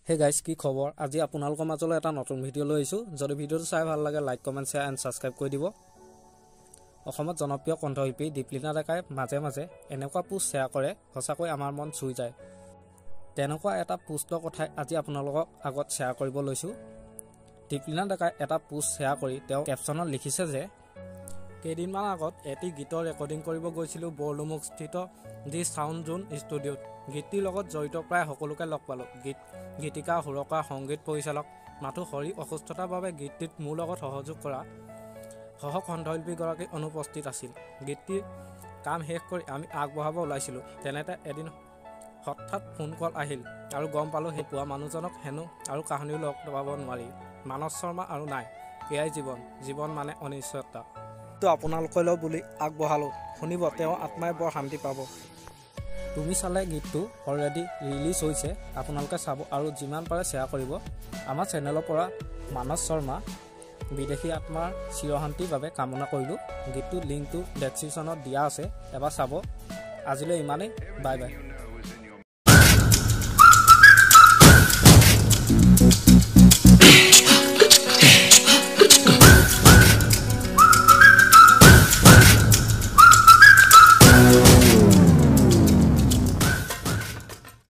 Hey guys, কি খবৰ? আজি আপোনালোকৰ মাজলৈ এটা নতুন ভিডিঅ' লৈ আহিছোঁ। যদি ভিডিঅ'টো চাই ভাল লাগে like comment share and subscribe কৰি দিব। অসমত জনপ্ৰিয় কণ্ঠশিল্পী দীপলিনা ডেকাই মাজে মাজে এনেকুৱা পোষ্ট শ্বেয়াৰ কৰে, সঁচাকৈ আমাৰ মন চুই যায়। তেনেকুৱা এটা পোষ্টৰ কথাই আজি আপোনালোকৰ আগত শ্বেয়াৰ কৰিব লৈছোঁ। দীপলিনা ডেকাই এটা পোষ্ট শ্বেয়াৰ কৰি তেওঁ কেপশ্যনত লিখিছে যে, কেইদিনমান আগত এটি গীতৰ ৰেকৰ্ডিং কৰিব গৈছিলোঁ বৰলুমুখস্থিত দি চাউণ্ড জোন ষ্টুডিঅ'ত। গীতটিৰ লগত জড়িত প্ৰায় সকলোকে লগ পালোঁ। গীতিকা, সুৰকাৰ, সংগীত পৰিচালক, মাথো হৰি অসুস্থতাৰ বাবে গীতটিত মোৰ লগত সহযোগ কৰা সহকণ্ঠশিল্পীগৰাকী অনুপস্থিত আছিল। গীতটিৰ কাম শেষ কৰি আমি আগবঢ়াব ওলাইছিলোঁ। তেনেতে এদিন হঠাৎ ফোন কল আহিল আৰু গম পালোঁ সেই পোৱা মানুহজনক হেনো আৰু কাহানিও লগ পাব নোৱাৰি। মানস শৰ্মা আৰু নাই, এয়াই জীৱন মানে অনিশ্চয়তা। তো আপোনালোকলৈ বুলি আগবঢ়ালোঁ, শুনিব, তেওঁ আত্মাই বৰ শান্তি পাব। তুমি চালে গীতটো অলৰেডি ৰিলিজ হৈছে, আপোনালোকে চাব আৰু যিমান পাৰে শ্বেয়াৰ কৰিব। আমাৰ চেনেলৰ পৰা মানস শৰ্মা বিদেশী আত্মাৰ চিৰশান্তিৰ বাবে কামনা কৰিলোঁ। গীতটোৰ লিংকটো ডেছক্ৰিপশ্যনত দিয়া আছে, এবাৰ চাব। আজিলৈ ইমানেই, বাই বাই।